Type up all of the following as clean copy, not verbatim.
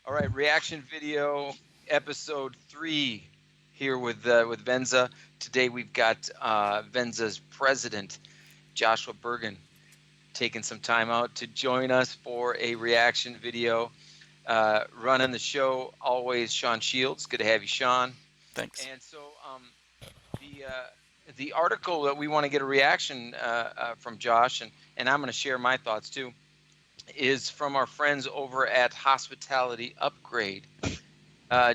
All right, reaction video episode 3 here with VENZA. Today we've got VENZA's president, Joshua Bergen, taking some time out to join us for a reaction video. Running the show, always Sean Shields. Good to have you, Sean. Thanks. And so the article that we want to get a reaction from Josh, and I'm going to share my thoughts too, is from our friends over at Hospitality Upgrade. Do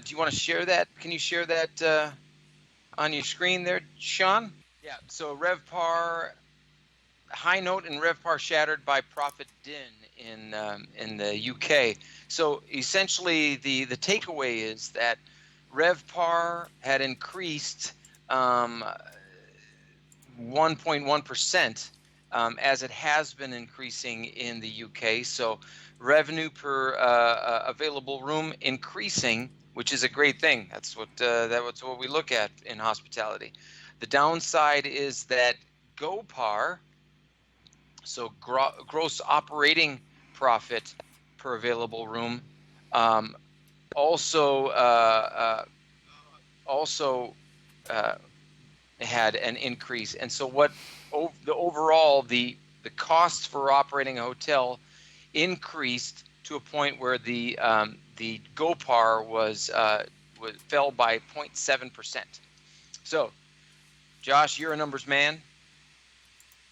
you want to share that? Can you share that on your screen there, Sean? Yeah, so RevPAR High Note and RevPAR Shattered by Prophet Din in the UK. So essentially the takeaway is that RevPAR had increased 1.1%. As it has been increasing in the UK. So revenue per available room increasing, which is a great thing. That's what we look at in hospitality. The downside is that GOPAR, so gross operating profit per available room, also had an increase. And so the costs for operating a hotel increased to a point where the GOPAR fell by 0.7%. So, Josh, you're a numbers man.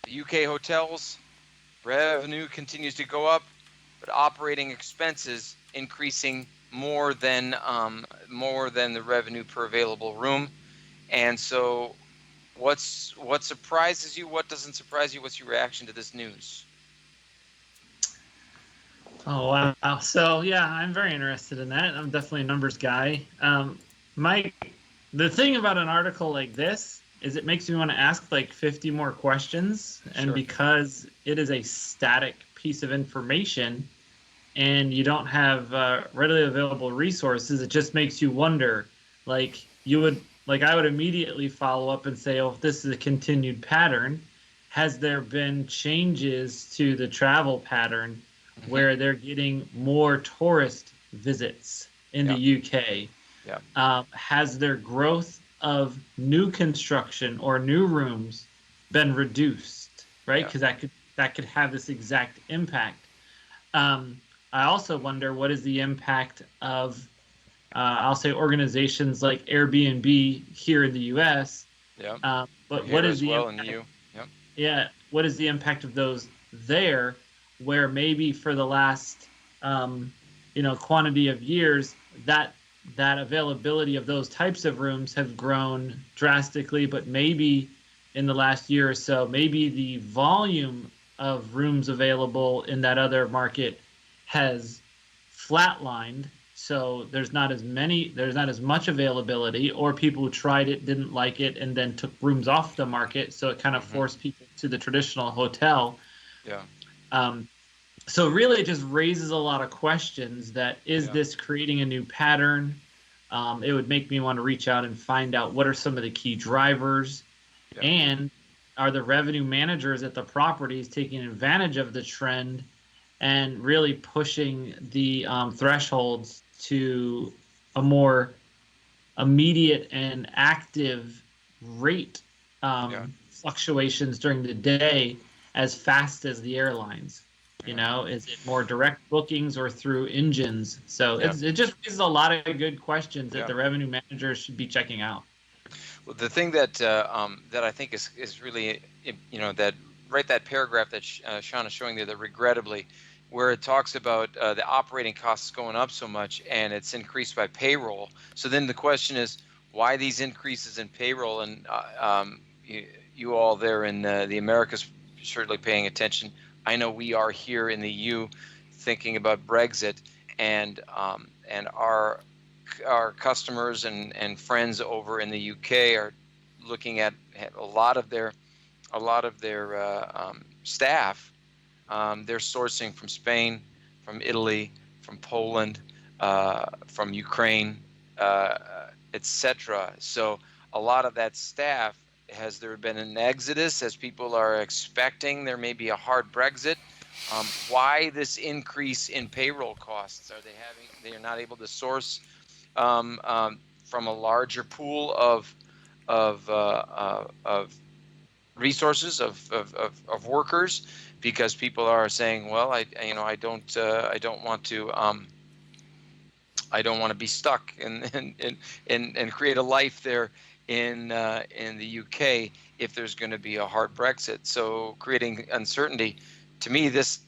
The UK hotels revenue continues to go up, but operating expenses increasing more than the revenue per available room. And so what surprises you? What doesn't surprise you? What's your reaction to this news? Oh, wow. So, yeah, I'm very interested in that. I'm definitely a numbers guy. The thing about an article like this is it makes me want to ask like 50 more questions. And Sure. Because it is a static piece of information and you don't have readily available resources, it just makes you wonder, I would immediately follow up and say, if this is a continued pattern, has there been changes to the travel pattern where they're getting more tourist visits in the UK? Yeah. Has their growth of new construction or new rooms been reduced, right? Because that could have this exact impact. I also wonder, what is the impact of I'll say organizations like Airbnb here in the U.S. Yeah. But here what is the impact? In the EU? Yep. Yeah. What is the impact of those there, where maybe for the last quantity of years that availability of those types of rooms have grown drastically, but maybe in the last year or so, maybe the volume of rooms available in that other market has flatlined. So there's not as much availability, or people who tried it didn't like it and then took rooms off the market. So it kind of forced people to the traditional hotel. Yeah. So really it just raises a lot of questions. Is this creating a new pattern? It would make me want to reach out and find out what are some of the key drivers, and are the revenue managers at the properties taking advantage of the trend and really pushing the thresholds to a more immediate and active rate fluctuations during the day as fast as the airlines. Is it more direct bookings or through engines? So it just raises a lot of good questions that the revenue managers should be checking out. Well, the thing that I think is really, that paragraph that Sean is showing there, that regrettably, where it talks about the operating costs going up so much and it's increased by payroll. So then the question is, why these increases in payroll? And you all there in the Americas certainly paying attention. I know we are here in the EU thinking about Brexit, and our customers and friends over in the UK are looking at a lot of their staff. They're sourcing from Spain, from Italy, from Poland, from Ukraine, etc. So a lot of that staff, has there been an exodus as people are expecting there may be a hard Brexit? Why this increase in payroll costs? Are they are not able to source from a larger pool of resources of workers, because people are saying, well, I don't want to be stuck and create a life there in the UK if there's going to be a hard Brexit. So creating uncertainty, to me, it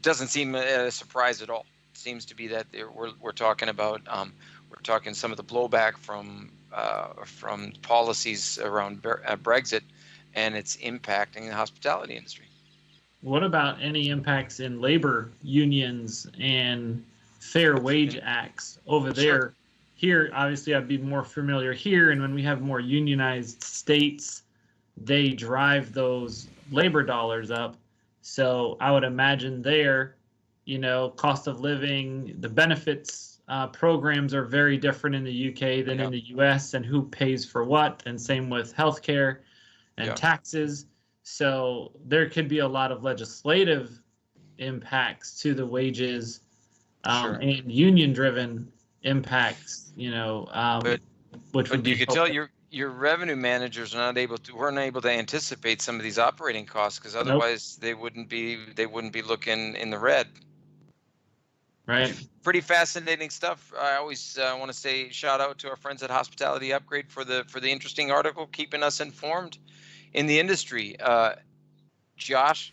doesn't seem a surprise at all. It seems to be that we're talking about we're talking some of the blowback from policies around Brexit, and it's impacting the hospitality industry. What about any impacts in labor unions and fair wage acts over there? Sure. Here, obviously, I'd be more familiar here, and when we have more unionized states, they drive those labor dollars up. So I would imagine there, cost of living, the benefits programs are very different in the UK than in the US, and who pays for what, and same with healthcare and taxes. So there could be a lot of legislative impacts to the wages and union-driven impacts, which would be. You could tell your revenue managers weren't able to anticipate some of these operating costs, because otherwise they wouldn't be looking in the red. Right. Pretty fascinating stuff. I always want to say shout out to our friends at Hospitality Upgrade for the interesting article, keeping us informed in the industry. Josh,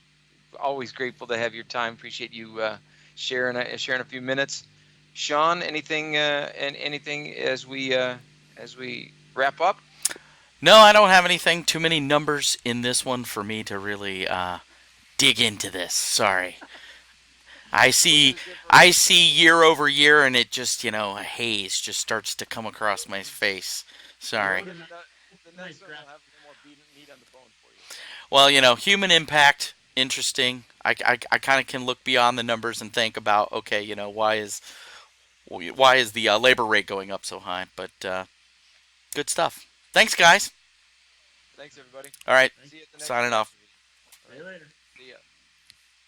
always grateful to have your time. Appreciate you sharing a few minutes. Sean, anything as we wrap up? No, I don't have anything. Too many numbers in this one for me to really dig into this. Sorry. I see year over year, and it just, a haze just starts to come across my face. Sorry. The next one will have more meat on the bone for you. Well, human impact, interesting. I kind of can look beyond the numbers and think about, okay, why is the labor rate going up so high? But good stuff. Thanks, guys. Thanks, everybody. All right. See you at the next Signing off. See you later.